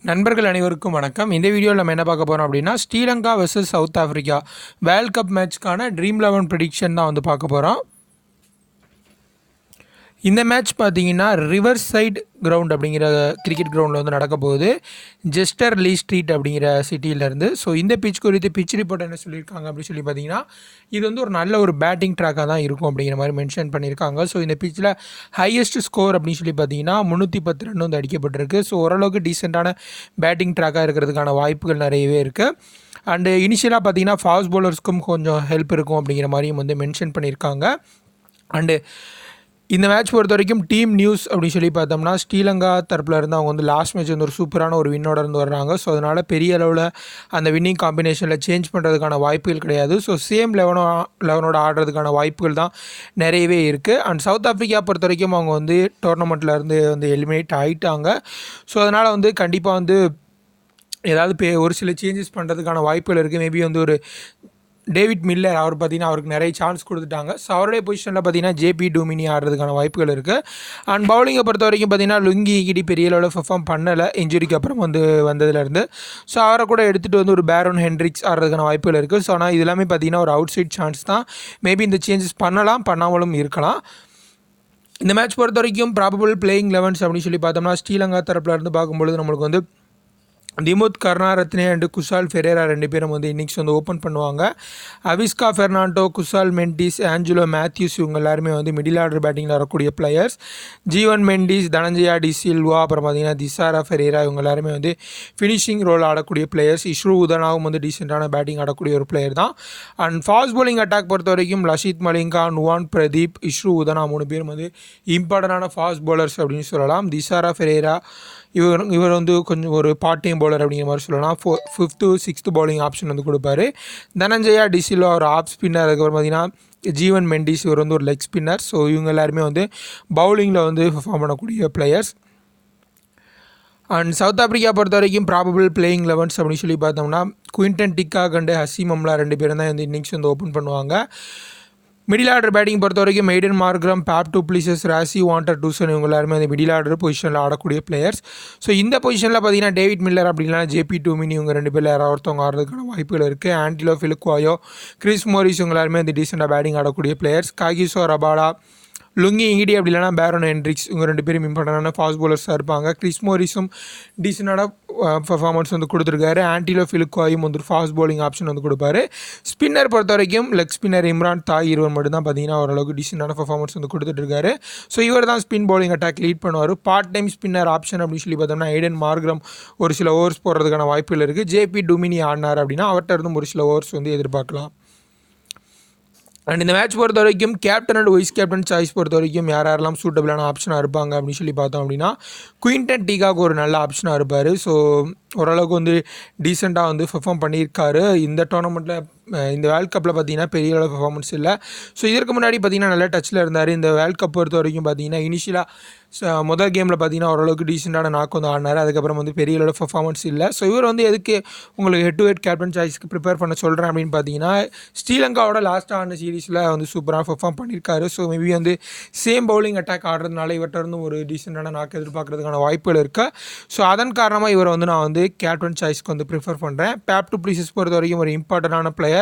நண்பர்கள் அனைவருக்கும் வணக்கம். இந்த வீடியோவில் நம்ம என்ன பார்க்க போகிறோம் அப்படின்னா, Sri Lanka versus South Africa World Cup மேட்ச்க்கான Dream11 ப்ரெடிக்ஷன் தான் வந்து பார்க்க போகிறோம். இந்த மேட்ச் பார்த்தீங்கன்னா ரிவர் சைட் கிரவுண்ட் அப்படிங்கிற கிரிக்கெட் கிரவுண்டில் வந்து நடக்க போகுது, ஜெஸ்டர் லீ ஸ்ட்ரீட் அப்படிங்கிற சிட்டியிலேருந்து. ஸோ இந்த பிச் குறித்து பிச் ரிப்போர்ட் என்ன சொல்லியிருக்காங்க அப்படின்னு சொல்லி பார்த்தீங்கன்னா, இது வந்து ஒரு நல்ல ஒரு பேட்டிங் ட்ராக்காக தான் இருக்கும் அப்படிங்கிற மாதிரி மென்ஷன் பண்ணியிருக்காங்க. ஸோ இந்த பிச்சில் ஹையஸ்ட் ஸ்கோர் அப்படின்னு சொல்லி பார்த்தீங்கன்னா 310 ரன் வந்து அடிக்கப்பட்டிருக்கு. ஸோ ஓரளவுக்கு டீசெண்டான பேட்டிங் ட்ராக்காக இருக்கிறதுக்கான வாய்ப்புகள் நிறையவே இருக்குது. அண்டு இனிஷியலாக பார்த்தீங்கன்னா ஃபாஸ்ட் பவுலர்ஸ்க்கும் கொஞ்சம் ஹெல்ப் இருக்கும் அப்படிங்கிற மாதிரியும் வந்து மென்ஷன் பண்ணியிருக்காங்க. அண்டு இந்த மேட்ச் பொறுத்த வரைக்கும் டீம் நியூஸ் அப்படின்னு சொல்லி பார்த்தோம்னா, ஸ்ரீலங்கா தரப்பில் இருந்து அவங்க வந்து லாஸ்ட் மேட்ச் வந்து ஒரு சூப்பரான ஒரு வின்னோட இருந்து வர்றாங்க. ஸோ அதனால் பெரிய அளவில் அந்த வின்னிங் காம்பினேஷனில் சேஞ்ச் பண்ணுறதுக்கான வாய்ப்புகள் கிடையாது. ஸோ சேம் லெவனோட ஆடுறதுக்கான வாய்ப்புகள் தான் நிறையவே இருக்குது. அண்ட் சவுத் ஆஃப்ரிக்கா பொறுத்த வரைக்கும் அவங்க வந்து டோர்னமெண்ட்டில் இருந்து வந்து எலிமினேட் ஆகிட்டாங்க. ஸோ அதனால் வந்து கண்டிப்பாக வந்து ஏதாவது ஒரு சில சேஞ்சஸ் பண்ணுறதுக்கான வாய்ப்புகள் இருக்குது. மேபி வந்து ஒரு டேவிட் மில்லர் அவர் பார்த்திங்கன்னா அவருக்கு நிறைய சான்ஸ் கொடுத்துட்டாங்க. ஸோ அவருடைய பொசிஷனில் பார்த்திங்கன்னா ஜேபி டூமினி ஆடுறதுக்கான வாய்ப்புகள் இருக்குது. அண்ட் பவுலிங்கை பொறுத்த வரைக்கும் பார்த்திங்கன்னா லுங்கி கிடி பெரிய அளவில் பெர்ஃபார்ம் பண்ணலை இன்ஜுரிக்கு அப்புறம் வந்து வந்ததுலேருந்து. ஸோ அவரை கூட எடுத்துகிட்டு வந்து ஒரு பேரோன் ஹென்ட்ரிக்ஸ் ஆடுறதுக்கான வாய்ப்புகள் இருக்குது. ஸோ ஆனால் இது எல்லாமே பார்த்திங்கன்னா ஒரு அவுட் சைட் சான்ஸ் தான். மேபி இந்த சேஞ்சஸ் பண்ணலாம், பண்ணாமலும் இருக்கலாம். இந்த மேட்ச் பொறுத்த வரைக்கும் ப்ராபபிள் பிளேயிங் 11 அப்படின்னு சொல்லி பார்த்தோம்னா, ஸ்ரீலங்கா தரப்பில் இருந்து பார்க்கும்பொழுது நம்மளுக்கு வந்து திமுத் கருணாரத்னே அண்டு குஷால் ஃபெரேரா ரெண்டு பேரும் வந்து இன்னிங்ஸ் வந்து ஓப்பன் பண்ணுவாங்க. அவிஸ்கா ஃபெர்னாண்டோ, குஷால் மெண்டிஸ், ஆஞ்சலோ மேத்யூஸ் இவங்க எல்லாருமே வந்து மிடில் ஆர்டர் பேட்டிங்கில் வரக்கூடிய பிளேயர்ஸ். ஜீவன் மெண்டிஸ், தனஞ்சயா டி சில்வா, அப்புறம் பார்த்திங்கன்னா திசாரா ஃபெரேரா இவங்க எல்லாருமே வந்து ஃபினிஷிங் ரோல் ஆடக்கூடிய பிளேயர்ஸ். இஷ்ரு உதனாவும் வந்து டீசெண்டான பேட்டிங் ஆடக்கூடிய ஒரு பிளேயர் தான். அண்ட் ஃபாஸ்ட் பவுலிங் அட்டாக் பொறுத்த வரைக்கும் லஷித் மலிங்கா, நுவான் பிரதீப், இஷ்ரு உதனா 3 பேரும் வந்து இம்பார்ட்டண்டான ஃபாஸ்ட் பவுலர்ஸ் அப்படின்னு சொல்லலாம். திசாரா ஃபெரேரா இவர் வந்து கொஞ்சம் ஒரு பார்ட் டைம் பவுலர் அப்படிங்கிற மாதிரி சொல்லலாம். 5th 6th பவுலிங் ஆப்ஷன் வந்து கொடுப்பாரு. தனஞ்சயா டிசிலோ ஒரு ஆஃப் ஸ்பின்னர். அதுக்கப்புறம் பார்த்திங்கன்னா ஜீவன் மெண்டிஸ் இவர் வந்து ஒரு லெக் ஸ்பின்னர். ஸோ இவங்க எல்லாருமே வந்து பவுலிங்கில் வந்து பெர்ஃபார்ம் பண்ணக்கூடிய பிளேயர்ஸ். அண்ட் சவுத் ஆஃப்ரிக்கா பொறுத்த வரைக்கும் ப்ராபபிள் பிளேயிங் 11 அப்படின்னு சொல்லி பார்த்தோம்னா, Quinton de Kock and Hasim amla 2 பேரும் தான் வந்து இன்னிங்ஸ் வந்து ஓப்பன் பண்ணுவாங்க. மிடில் ஆர்டர் பேட்டிங் பொறுத்த வரைக்கும் மெய்டன் மார்க்ரம், பேப் டூ பிளிசஸ், ராசி வாண்டர் டூசன் இவங்க எல்லாருமே அந்த மிடில் ஆர்டர் பொசிஷனில் ஆடக்கூடிய பிளேயர்ஸ். ஸோ இந்த பொசிஷனில் பார்த்தீங்கன்னா டேவிட் மில்லர் அப்படின்னா ஜேபி டூமினி இவங்க 2 பேரில் யாராவது ஒருத்தவங்க ஆடுறதுக்கான வாய்ப்புகள் இருக்குது. ஆண்டிலோ ஃபிலுக்வாயோ, கிறிஸ் மோரிஸ் இவங்க எல்லாருமே வந்து டீசெண்டாக பேட்டிங் ஆடக்கூடிய players. Kagiso Rabada, Lungi Ngidi அப்படி இல்லைனா பேரோன் ஹென்ட்ரிக்ஸ் இவங்க 2 பேரும் இம்பார்ட்டண்டான ஃபாஸ்ட் பவுலர்ஸாக இருப்பாங்க. கிறிஸ் மோரிஸும் டீசெண்டான பர்ஃபார்மன்ஸ் வந்து கொடுத்துருக்காரு. ஆண்டிலோ ஃபிலுக்வாயும் வந்து ஃபாஸ்ட் பவுலிங் ஆப்ஷன் வந்து கொடுப்பாரு. ஸ்பின்னர் பொறுத்த வரைக்கும் லெக் ஸ்பின்னர் இம்ரான் தாய் இருவர் மட்டும் தான் பார்த்தீங்கன்னா ஓரளவுக்கு டீசெண்டான பர்ஃபார்மன்ஸ் வந்து கொடுத்துட்ருக்காரு. ஸோ இவர் தான் ஸ்பின் பவுலிங் அட்டாக் லீட் பண்ணுவார். பார்ட் டைம் ஸ்பின்னர் ஆப்ஷன் அப்படின்னு சொல்லி பார்த்தோம்னா ஐடன் மார்க்ரம் ஒரு சில ஓவர்ஸ் போடுறதுக்கான வாய்ப்புகள் இருக்குது. ஜேபி டூமினி ஆடினார் அப்படின்னா அவர்கிட்ட இருந்தும் ஒரு சில ஓவர்ஸ் வந்து எதிர்பார்க்கலாம். அண்ட் இந்த மேட்ச் பொறுத்த வரைக்கும் captain and vice captain choice பொறுத்த வரைக்கும் யாரெல்லாம் சூட்டபிளான ஆப்ஷனாக இருப்பாங்க அப்படின்னு சொல்லி பார்த்தோம் அப்படின்னா, குவிண்டன் டிகாக் ஒரு நல்ல ஆப்ஷனாக இருப்பார். ஸோ ஓரளவுக்கு வந்து டீசெண்டாக வந்து பெர்ஃபார்ம் பண்ணியிருக்காரு. இந்த டோர்னமெண்ட்டில் இந்த வேர்ல்ட் கப்பில் பார்த்திங்கன்னா பெரிய அளவு பெர்ஃபார்மன்ஸ் இல்லை. ஸோ இதற்கு முன்னாடி பார்த்திங்கன்னா நல்ல டச்சில் இருந்தார். இந்த வேர்ல்ட் கப் பொறுத்த வரைக்கும் பார்த்திங்கன்னா இனிஷியலாக முதல் கேமில் பார்த்திங்கன்னா ஓரளவுக்கு டீசெண்டான நாக்கு வந்து ஆடினார். அதுக்கப்புறம் வந்து பெரிய அளவு பெர்ஃபார்மன்ஸ் இல்லை. ஸோ இவர் வந்து எதுக்கு உங்களுக்கு ஹெட் டு ஹெட் கேப்டன் சாய்ஸ்க்கு ப்ரிப்பேர் பண்ண சொல்கிறேன் அப்படின்னு பார்த்தீங்கன்னா, ஸ்ரீலங்காவோட லாஸ்ட்டாக ஆன சீரீஸில் வந்து சூப்பராக பெர்ஃபார்ம் பண்ணியிருக்காரு. ஸோ மேபி வந்து சேம் பவுலிங் அட்டாக் ஆடுறதுனால இவர்கிட்ட இருந்து ஒரு டீசெண்டான நாக்கு எதிர்பார்க்கறதுக்கான வாய்ப்புகள் இருக்குது. ஸோ அதன் காரணமாக இவரை வந்து நான் வந்து கேப்டன் சாய்ஸ்க்கு வந்து ப்ரிஃபர் பண்ணுறேன். பேப் டூ பிளிசஸ் பொறுத்த வரைக்கும் ஒரு இம்பார்ட்டண்டான பிளேயர்.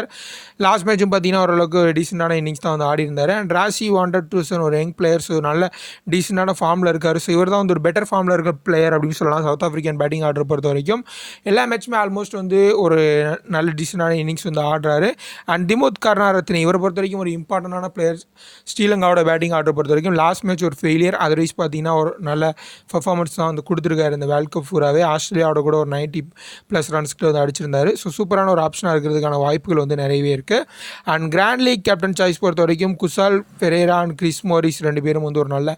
லாஸ்ட் மேட்சும் பார்த்தீங்கன்னா ஓரளவுக்கு டீசெண்டான இன்னிங்ஸ் தான் வந்து ஆடி இருந்தார். அண்ட் ராசி வாண்டர் டூசன் ஒரு யங் பிளேயர். ஸோ நல்ல டீசெண்டான ஃபார்மில் இருக்கார். ஸோ இவர் தான் வந்து ஒரு பெட்டர் ஃபார்மில் இருக்க பிளேயர் அப்படின்னு சொல்லலாம். சவுத் ஆஃப்ரிக்கன் பேட்டிங் ஆர்டர் பொறுத்த வரைக்கும் எல்லா மேட்சுமே ஆல்மோஸ்ட் வந்து ஒரு நல்ல டீசெண்டான இன்னிங்ஸ் வந்து ஆடுறாரு. அண்ட் திமுத் கருணாரத்னே இவரை பொறுத்த வரைக்கும் ஒரு இம்பார்ட்டண்டான பிளேயர். ஸ்ரீலங்காவோட பேட்டிங் ஆர்டர் பொறுத்த வரைக்கும் லாஸ்ட் மேட்ச் ஒரு ஃபெயிலியர், அதர்வைஸ் பார்த்தீங்கன்னா ஒரு நல்ல பர்ஃபார்மன்ஸ் தான் வந்து கொடுத்துருக்காரு இந்த வேர்ல்ட் கப் ஃபூராகவே. ஆஸ்திரேலியாவோட கூட ஒரு 90+ ரன்ஸ்க்கு வந்து அடிச்சிருந்தார். ஸோ சூப்பரான ஒரு ஆப்ஷனாக இருக்கிறதுக்கான வாய்ப்புகள் வந்து நிறையவே இருக்குது. And grand league captain choice பொறுத்த வரைக்கும் Kusal Perera and Chris Morris 2 பேரும் வந்து ஒரு நல்ல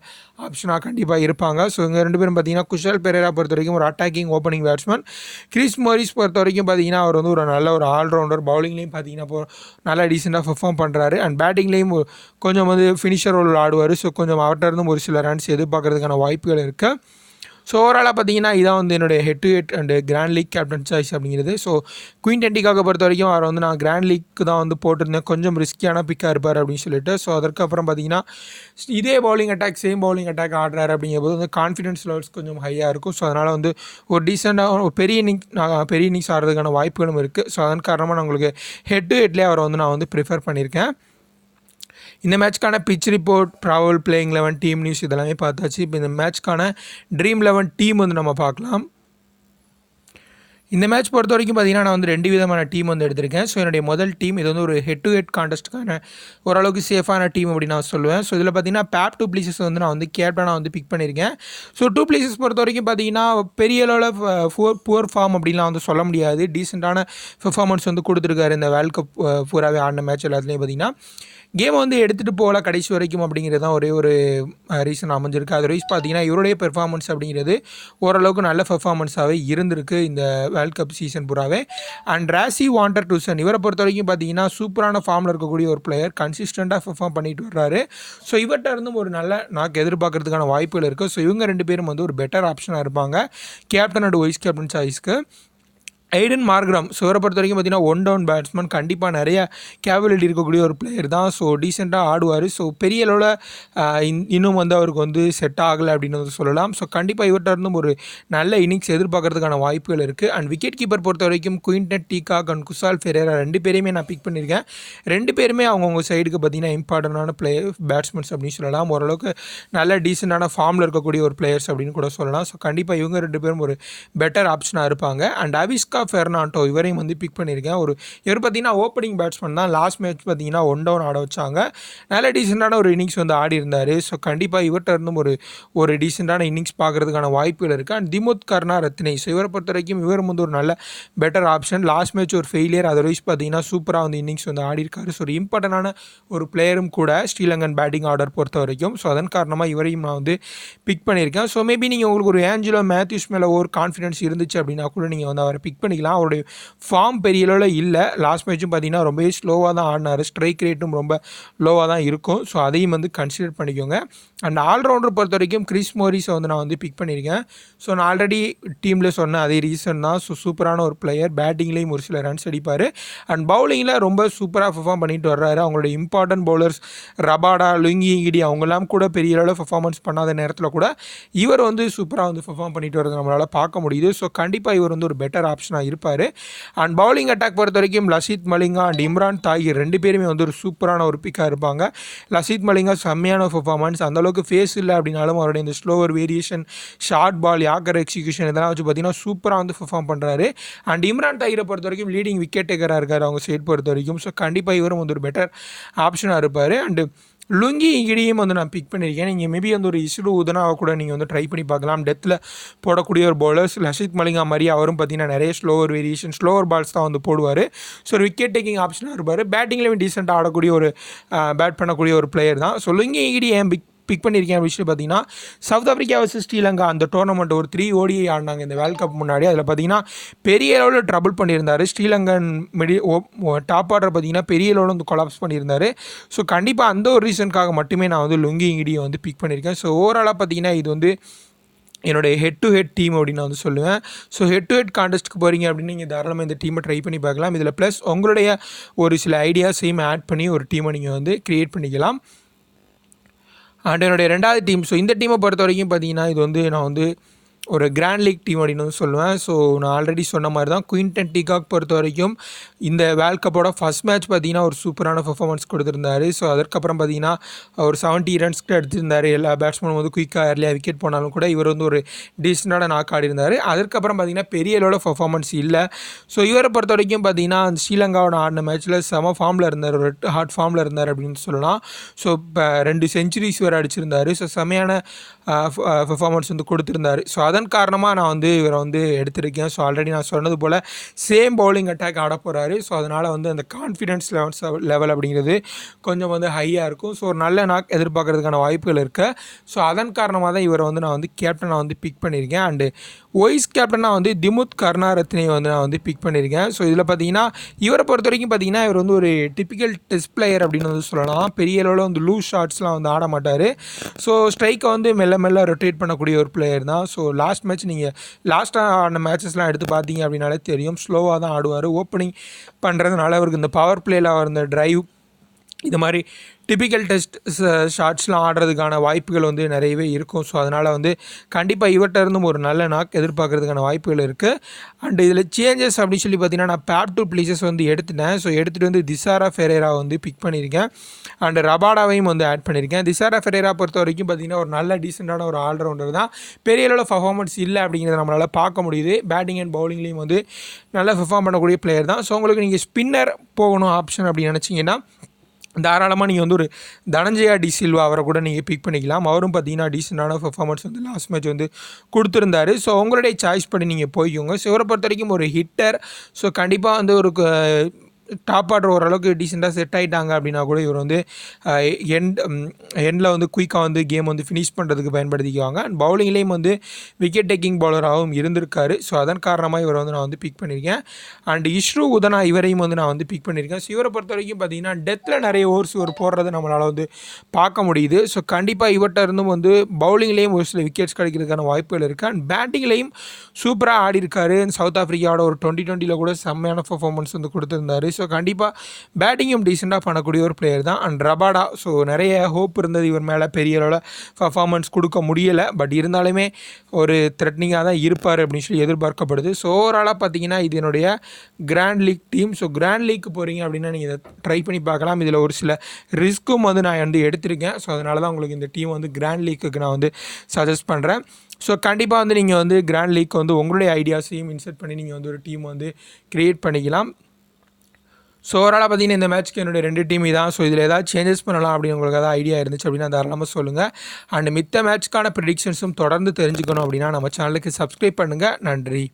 ஆப்ஷனாக கண்டிப்பாக இருப்பாங்க. ஸோ இவங்க 2 பேரும் பார்த்தீங்கன்னா குஷால் ஃபெரேரா பொறுத்த வரைக்கும் ஒரு attacking opening batsman. Chris Morris பொறுத்த வரைக்கும் பார்த்தீங்கன்னா அவர் வந்து ஒரு நல்ல ஒரு ஆல்ரவுண்டர். பவுலிங்லேயும் பார்த்தீங்கன்னா நல்லா டீசெண்டாக பெர்ஃபார்ம் பண்ணுறாரு. அண்ட் பேட்டிங்லேயும் கொஞ்சம் வந்து ஃபினிஷர் ரோல் ஆடுவார். ஸோ கொஞ்சம் அவர்கிட்ட இருந்தும் ஒரு சில ரன்ஸ் எதிர்பார்க்கறதுக்கான வாய்ப்புகள் இருக்குது. ஸோ ஓவராலாக பார்த்தீங்கன்னா இதான் வந்து என்னுடைய head to head and grand league captain choice அப்படிங்கிறது. ஸோ குயின் டெண்டிக்காக பொறுத்த வரைக்கும் அவர் வந்து நான் கிராண்ட் லீக்கு தான் வந்து போட்டிருந்தேன், கொஞ்சம் ரிஸ்கியான பிக்காக இருப்பார் அப்படின்னு சொல்லிட்டு. ஸோ அதற்கப்புறம் பார்த்தீங்கன்னா இதே bowling attack same bowling attack ஆடுறாரு அப்படிங்கும்போது வந்து கான்ஃபிடன்ஸ் லெவல்ஸ் கொஞ்சம் ஹையாக இருக்கும். ஸோ அதனால் வந்து ஒரு டீசெண்டாக ஒரு பெரிய இன்னிங்ஸ் ஆடுறதுக்கான வாய்ப்புகளும் இருக்குது. ஸோ அதன் காரணமாக நான் உங்களுக்கு ஹெட் டு ஹெட்லேயே அவரை வந்து நான் வந்து ப்ரிஃபர் பண்ணியிருக்கேன். இந்த மேட்ச்க்கான pitch report, probable playing 11, team news இதெல்லாமே பார்த்தாச்சு. இப்போ இந்த மேட்ச்க்கான Dream11 டீம் வந்து நம்ம பார்க்கலாம். இந்த மேட்ச் பொறுத்த வரைக்கும் பார்த்தீங்கன்னா நான் வந்து 2 விதமான டீம் வந்து எடுத்திருக்கேன். ஸோ என்னுடைய முதல் டீம் இது வந்து ஒரு ஹெட் டு ஹெட் கான்டெஸ்ட்டுக்கான ஓரளவுக்கு சேஃபான டீம் அப்படின்னு நான் சொல்லுவேன். ஸோ இதில் பார்த்தீங்கன்னா பேப் டூ பிளேசஸ் வந்து நான் வந்து கேப்டனாக வந்து பிக் பண்ணியிருக்கேன். ஸோ டூ பிளேசஸ் பொறுத்த வரைக்கும் பார்த்தீங்கன்னா பெரிய அளவில் புவர் ஃபார்ம் அப்படின்லாம் வந்து சொல்ல முடியாது. டீசெண்டான பெர்ஃபார்மன்ஸ் வந்து கொடுத்துருக்காரு இந்த வேர்ல்ட் கப் பூராவே ஆடின மேட்ச் எல்லாத்துலேயும் பார்த்தீங்கன்னா. கேமை வந்து எடுத்துகிட்டு போகல கடைசி வரைக்கும் அப்படிங்கிறது தான் ஒரே ஒரு ரீசன் அமைஞ்சிருக்கு. அதர்வைஸ் பார்த்தீங்கன்னா இவருடைய பெர்ஃபார்மன்ஸ் அப்படிங்கிறது ஓரளவுக்கு நல்ல பெர்ஃபார்மன்ஸாகவே இருந்திருக்கு இந்த வேர்ல்ட் கப் சீசன் பூராவே. அண்ட் ராசி வாண்டர் டூசன் இவரை பொறுத்த வரைக்கும் பார்த்தீங்கன்னா சூப்பரான ஃபார்மில் இருக்கக்கூடிய ஒரு பிளேயர், கன்சிஸ்டண்ட்டாக பெர்ஃபார்ம் பண்ணிட்டு வர்றாரு. ஸோ இவர்கிட்ட இருந்தும் ஒரு நல்ல நாக்கு எதிர்பார்க்கறதுக்கான வாய்ப்புகள் இருக்குது. ஸோ இவங்க 2 பேரும் வந்து ஒரு பெட்டர் ஆப்ஷனாக இருப்பாங்க கேப்டன் அண்ட் வைஸ் கேப்டன் சாய்ஸ்க்கு. ஐடன் மார்க்ரம் ஸோ இவரை பொறுத்த வரைக்கும் பார்த்தீங்கன்னா ஒன் டவுன் பேட்ஸ்மேன், கண்டிப்பாக நிறைய கேபிலிட்டி இருக்கக்கூடிய ஒரு பிளேயர் தான். ஸோ டீசெண்டாக ஆடுவார். ஸோ பெரிய அளவில் இன்னும் வந்து அவருக்கு வந்து செட் ஆகலை அப்படின்னு வந்து சொல்லலாம். ஸோ கண்டிப்பாக இவர்கிட்ட இருந்தும் ஒரு நல்ல இன்னிங்ஸ் எதிர்பார்க்கறதுக்கான வாய்ப்புகள் இருக்குது. அண்ட் விக்கெட் கீப்பர் பொறுத்த வரைக்கும் Quinton de Kock and Kusal Ferreira 2 பேரையுமே நான் பிக் பண்ணியிருக்கேன். 2 பேருமே அவங்கவுங்க சைடுக்கு பார்த்தீங்கன்னா இம்பார்ட்டண்டான பேட்ஸ்மேன்ஸ் அப்படின்னு சொல்லலாம். ஓரளவுக்கு நல்ல டீசெண்டான ஃபார்மில் இருக்கக்கூடிய ஒரு பிளேயர்ஸ் அப்படின்னு கூட சொல்லலாம். ஸோ கண்டிப்பாக இவங்க 2 பேரும் ஒரு பெட்டர் ஆப்ஷனாக இருப்பாங்க. அண்ட் அவிஸ்கா ஃபெர்னாண்டோ இவரையும் வந்து பிக் பண்ணியிருக்கேன். இவர் பார்த்தீங்கன்னா ஓப்பனிங் பேட்ஸ்மேன் தான். லாஸ்ட் மேட்ச் பார்த்தீங்கன்னா ஒன் டவுன் ஆட வச்சாங்க. நல்ல டீசெண்டான ஒரு இன்னிங்ஸ் வந்து ஆடி இருந்தார். ஸோ கண்டிப்பாக இவர்கிட்ட இருந்தும் ஒரு டீசெண்டான இன்னிங்ஸ் பார்க்கறதுக்கான வாய்ப்புகள் இருக்குது. அண்ட் திமுத் கர்ணா ரத்னே ஸோ இவரை பொறுத்த வரைக்கும் இவரும் வந்து ஒரு நல்ல பெட்டர் ஆப்ஷன். லாஸ்ட் மேட்ச் ஒரு ஃபெயிலியர், அதர்வைஸ் பார்த்தீங்கன்னா சூப்பராக வந்து இன்னிங்ஸ் வந்து ஆடி இருக்காரு. ஸோ ஒரு இம்பார்ட்டண்டான ஒரு பிளேயரும் கூட ஸ்ரீலங்கன் பேட்டிங் ஆர்டர் பொறுத்த வரைக்கும். ஸோ அதன் காரணமாக இவரையும் நான் வந்து பிக் பண்ணியிருக்கேன். ஸோ மேபி நீங்கள் உங்களுக்கு ஒரு ஏஞ்சலோ மேத்யூஸ் மேலே ஒரு கான்ஃபிடன்ஸ் இருந்துச்சு அப்படின்னா கூட நீங்கள் வந்து அவரை பிக் பண்ணிக்கலாம். அவருடைய ஃபார்ம் பெரிய அளவில் இல்லை. லாஸ்ட் மேட்சும் பார்த்தீங்கன்னா ரொம்பவே ஸ்லோவாக தான் ஆடினார். ஸ்ட்ரைக் ரேட்டும் ரொம்ப லோவாக தான் இருக்கும். ஸோ அதையும் வந்து கன்சிடர் பண்ணிக்கோங்க. அண்ட் ஆல்ரவுண்டர் பொறுத்த வரைக்கும் கிறிஸ் மோரிஸை வந்து நான் வந்து பிக் பண்ணியிருக்கேன். ஸோ நான் ஆல்ரெடி டீமில் சொன்ன அதே ரீசன் தான். ஸோ சூப்பரான ஒரு பிளேயர், பேட்டிங்லேயும் ஒரு சில ரன்ஸ் அடிப்பார். அண்ட் பவுலிங்கில் ரொம்ப சூப்பராக பெர்ஃபார்ம் பண்ணிட்டு வர்றாரு. அவங்களுடைய இம்பார்ட்டன்ட் பவுலர்ஸ் ரபாடா, லுங்கி இடி அவங்கெல்லாம் கூட பெரிய அளவில் பெர்ஃபார்மன்ஸ் பண்ணாத நேரத்தில் கூட இவர் வந்து சூப்பராக வந்து பெர்ஃபார்ம் பண்ணிட்டு வரது நம்மளால் பார்க்க முடியுது. ஸோ கண்டிப்பாக இவர் வந்து ஒரு பெட்டர் ஆப்ஷனாக இருப்பார். அண்ட் பவுலிங் அட்டாக் பொறுத்த வரைக்கும் லசித் மலிங்கா அண்ட் இம்ரான் தாகிர் 2 பேருமே வந்து ஒரு சூப்பரான ஒரு பிக்காக இருப்பாங்க. லசித் மலிங்கா செம்மையான பெர்ஃபார்மன்ஸ், அந்தளவுக்கு ஃபேஸ் இல்லை அப்படின்னாலும் அவருடைய இந்த slower variation, short ball, yorker execution இதெல்லாம் வச்சு பார்த்தீங்கன்னா சூப்பராக வந்து பெர்ஃபார்ம் பண்ணுறாரு. அண்ட் இம்ரான் தாகிரை பொறுத்த வரைக்கும் லீடிங் விக்கெட் டேக்கராக இருக்கார் அவங்க சைட் பொறுத்த வரைக்கும். ஸோ கண்டிப்பாக இவரும் வந்து ஒரு பெட்டர் ஆப்ஷனாக இருப்பார். அண்டு லுங்கி இடியும் வந்து நான் பிக் பண்ணியிருக்கேன். நீங்கள் மேபி வந்து ஒரு இசுடு உதனாவை கூட நீங்கள் வந்து ட்ரை பண்ணி பார்க்கலாம். டெத்தில் போடக்கூடிய ஒரு பவுலர்ஸ் லசித் மலிங்கா மாதிரி அவரும் பார்த்தீங்கன்னா நிறைய ஸ்லோவர் வேரியேஷன், ஸ்லோவர் பால்ஸ் தான் வந்து போடுவார். ஸோ ஒரு விக்கெட் டேக்கிங் ஆப்ஷனாக இருப்பார். பேட்டிங்லேயும் டீசெண்டாக ஆடக்கூடிய ஒரு பேட் பண்ணக்கூடிய ஒரு பிளேயர் தான். ஸோ லுங்கி இடி ஏன் பிக் பண்ணியிருக்கேன் அப்படின்னு சொல்லி பார்த்தீங்கன்னா சவுத் ஆஃப்ரிக்கா வர்சஸ் ஸ்ரீலங்கா அந்த டோர்னமெண்ட் ஒரு 3 ODI ஆடினாங்க இந்த வேர்ல்ட் கப் முன்னாடி. அதில் பார்த்தீங்கன்னா பெரிய அளவில் ட்ரபிள் பண்ணியிருந்தார். ஸ்ரீலங்கன் டாப் ஆர்டர் பார்த்தீங்கன்னா பெரிய அளவில் வந்து கொலாப்ஸ் பண்ணியிருந்தார். ஸோ கண்டிப்பாக அந்த ஒரு ரீசனுக்காக மட்டுமே நான் வந்து லுங்கி இடியை வந்து பிக் பண்ணியிருக்கேன். ஸோ ஓவராலாக பார்த்தீங்கன்னா இது வந்து என்னுடைய ஹெட் டு ஹெட் டீம் அப்படின்னு நான் வந்து சொல்லுவேன். ஸோ ஹெட் டு ஹெட் கான்டெஸ்ட்டுக்கு போகிறீங்க அப்படின்னு நீங்கள் தாராளமாக இந்த டீமை ட்ரை பண்ணி பார்க்கலாம். இதில் ப்ளஸ் உங்களுடைய ஒரு சில ஐடியாஸையும் ஆட் பண்ணி ஒரு டீமை நீங்கள் வந்து க்ரியேட் பண்ணிக்கலாம். அண்ட் என்னுடைய 2வது டீம் ஸோ இந்த டீமை பொறுத்த வரைக்கும் பார்த்தீங்கன்னா இது வந்து நான் வந்து ஒரு கிராண்ட் லீக் டீம் அப்படின்னு வந்து சொல்லுவேன். ஸோ நான் ஆல்ரெடி சொன்ன மாதிரி தான் குயின்டன் டீகாக் பொறுத்த வரைக்கும் இந்த வேர்ல்ட் கப்போட ஃபஸ்ட் மேட்ச் பார்த்தீங்கன்னா ஒரு சூப்பரான பெர்ஃபார்மன்ஸ் கொடுத்துருந்தாரு. ஸோ அதற்கப்புறம் பார்த்தீங்கன்னா ஒரு 70 ரன்ஸ்க்கு எடுத்திருந்தார். எல்லா பேட்ஸ்மேனும் வந்து குயிக்காக ஏர்லியாக விக்கெட் போனாலும் கூட இவர் வந்து ஒரு டீசெண்டான நாக் ஆடி இருந்தார். அதற்கப்புறம் பார்த்தீங்கன்னா பெரிய அளவில் பெர்ஃபார்மன்ஸ் இல்லை. ஸோ இவரை பொறுத்த வரைக்கும் பார்த்தீங்கன்னா ஸ்ரீலங்காவோட ஆடின மேட்ச்சில் செம ஃபார்மில் இருந்தார், ஒரு ஹாட் ஃபார்மில் இருந்தார் அப்படின்னு சொல்லலாம். ஸோ இப்போ 2 செஞ்சுரிஸ் வேறு அடிச்சிருந்தார். ஸோ செமையான பெர்ஃபார்மன்ஸ் வந்து கொடுத்துருந்தார். ஸோ அதன் காரணமாக நான் வந்து இவரை வந்து எடுத்திருக்கேன். ஸோ ஆல்ரெடி நான் சொன்னது போல் சேம் பவுலிங் அட்டாக் ஆட போகிறாரு. ஸோ அதனால் வந்து அந்த கான்ஃபிடன்ஸ் லெவல் அப்படிங்கிறது கொஞ்சம் வந்து ஹையாக இருக்கும். ஸோ ஒரு நல்ல நாக் எதிர்பார்க்கறதுக்கான வாய்ப்புகள் இருக்குது. ஸோ அதன் காரணமாக தான் இவரை வந்து நான் வந்து கேப்டனாக வந்து பிக் பண்ணியிருக்கேன். அண்டு வைஸ் கேப்டனாக வந்து திமுத் கர்ணா ரத்னே வந்து நான் வந்து பிக் பண்ணியிருக்கேன். ஸோ இதில் பார்த்தீங்கன்னா இவரை பொறுத்த வரைக்கும் பார்த்தீங்கன்னா இவர் வந்து ஒரு டிப்பிக்கல் டெஸ்ட் பிளேயர் அப்படின்னு வந்து சொல்லலாம். பெரிய அளவில் வந்து லூஸ் ஷாட்ஸ்லாம் வந்து ஆட மாட்டார். ஸோ ஸ்ட்ரைக்கை வந்து மெல்ல மெல்ல ரொட்டேட் பண்ணக்கூடிய ஒரு பிளேயர் தான். ஸோ லாஸ்ட் மேட்ச் நீங்கள் லாஸ்ட்டாக ஆன மேட்சஸ்லாம் எடுத்து பார்த்தீங்க அப்படின்னாலே தெரியும், ஸ்லோவாக தான் ஆடுவார். ஓப்பனிங் பண்ணுறதுனால அவருக்கு இந்த பவர் பிளேயில் அவர் இந்த ட்ரைவ் இது மாதிரி டிபிக்கல் டெஸ்ட் ஷாட்ஸ்லாம் ஆடுறதுக்கான வாய்ப்புகள் வந்து நிறையவே இருக்கும். ஸோ அதனால் வந்து கண்டிப்பாக இவர்கிட்ட இருந்தும் ஒரு நல்ல நாக் எதிர்பார்க்குறதுக்கான வாய்ப்புகள் இருக்குது. அண்ட் இதில் சேஞ்சஸ் அப்படின்னு சொல்லி பார்த்தீங்கன்னா நான் பேப் டூ பிளேசஸ் வந்து எடுத்துட்டேன். ஸோ எடுத்துகிட்டு வந்து திசாரா ஃபெரேரா வந்து பிக் பண்ணியிருக்கேன். அண்ட் ரபாடாவையும் வந்து ஆட் பண்ணியிருக்கேன். திசாரா ஃபெரேரா பொறுத்த வரைக்கும் பார்த்தீங்கன்னா ஒரு நல்ல டீசெண்டான ஒரு ஆல்ரவுண்டர் தான். பெரிய அளவில் பர்ஃபார்மன்ஸ் இல்லை அப்படிங்கிறத நம்மளால் பார்க்க முடியுது. பேட்டிங் அண்ட் பவுலிங்லேயும் வந்து நல்லா பெர்ஃபார்ம் பண்ணக்கூடிய பிளேயர் தான். ஸோ உங்களுக்கு நீங்கள் ஸ்பின்னர் போகணும் ஆப்ஷன் அப்படின்னு நினச்சிங்கன்னா தாராளமாக நீங்கள் வந்து ஒரு தனஞ்சயா டி சில்வா அவரை கூட நீங்கள் பிக் பண்ணிக்கலாம். அவரும் பார்த்தீங்கன்னா டீசெண்டான பெர்ஃபார்மன்ஸ் வந்து லாஸ்ட் மேட்ச் வந்து கொடுத்துருந்தாரு. ஸோ உங்களுடைய சாய்ஸ் படி நீங்கள் போய்க்கோங்க. ஸோ இவரை பொறுத்த வரைக்கும் ஒரு ஹிட்டர். ஸோ கண்டிப்பாக வந்து ஒரு டாப் ஆர்டர் ஓரளவுக்கு டீசெண்டாக செட் ஆகிட்டாங்க அப்படின்னா கூட இவர் வந்து எண்டில் வந்து குயிக்காக வந்து கேம் வந்து ஃபினிஷ் பண்ணுறதுக்கு பயன்படுத்திக்குவாங்க. அண்ட் பவுலிங்லேயும் வந்து விக்கெட் டேக்கிங் பவுலராகவும் இருந்திருக்காரு. ஸோ அதன் காரணமாக இவரை வந்து நான் வந்து பிக் பண்ணியிருக்கேன். அண்ட் இஷ்ரு உதனா இவரையும் வந்து நான் வந்து பிக் பண்ணியிருக்கேன். ஸோ இவரை பொறுத்த வரைக்கும் பார்த்தீங்கன்னா டெத்தில் நிறைய ஓவர்ஸ் இவர் போடுறதை நம்மளால் வந்து பார்க்க முடியுது. ஸோ கண்டிப்பாக இவர்கிட்ட இருந்தும் வந்து பவுலிங்லேயும் ஒரு சில விக்கெட்ஸ் கிடைக்கிறதுக்கான வாய்ப்புகள் இருக்குது. அண்ட் பேட்டிங்லேயும் சூப்பராக ஆடி இருக்காரு. சவுத் ஆஃப்ரிக்காவோட ஒரு 2020 கூட செம்மையான பர்ஃபார்மன்ஸ் வந்து கொடுத்துருந்தாரு. ஸோ கண்டிப்பாக பேட்டிங்கும் டீசெண்டாக பண்ணக்கூடிய ஒரு பிளேயர் தான். அண்ட் ரபாடா ஸோ நிறைய ஹோப் இருந்தது இவர் மேலே, பெரிய அளவில் பர்ஃபார்மன்ஸ் கொடுக்க முடியலை. பட் இருந்தாலுமே ஒரு த்ரெட்னிங்காக தான் இருப்பார் அப்படின்னு சொல்லி எதிர்பார்க்கப்படுது. ஸோ ஓவராலாக பார்த்தீங்கன்னா இது என்னுடைய grand league team. So grand லீக்கு போகிறீங்க அப்படின்னா நீங்கள் இதை ட்ரை பண்ணி பார்க்கலாம். இதில் ஒரு சில ரிஸ்க்கும் வந்து நான் வந்து எடுத்திருக்கேன். ஸோ அதனால தான் உங்களுக்கு இந்த டீம் வந்து கிராண்ட் லீக்குக்கு நான் வந்து சஜஸ்ட் பண்ணுறேன். ஸோ கண்டிப்பாக வந்து நீங்கள் வந்து கிராண்ட் லீக் வந்து உங்களுடைய ஐடியாஸையும் இன்செர்ட் பண்ணி நீங்கள் வந்து ஒரு டீம் வந்து க்ரியேட் பண்ணிக்கலாம். ஸோ ஓவராலாக பார்த்தீங்கன்னா இந்த மேட்ச்க்கு என்னுடைய 2 டீம் தான். ஸோ இதில் ஏதாவது சேஞ்சஸ் பண்ணலாம் அப்படின்னு உங்களுக்கு ஏதாவது ஐடியா இருந்துச்சு அப்படின்னா தாராளமாக சொல்லுங்கள். அண்ட் மித்த மேட்ச்க்கான ப்ரெடிக்ஷன்ஸும் தொடர்ந்து தெரிஞ்சுக்கணும் அப்படின்னா நம்ம சேனலுக்கு சப்ஸ்கிரைப் பண்ணுங்கள். நன்றி.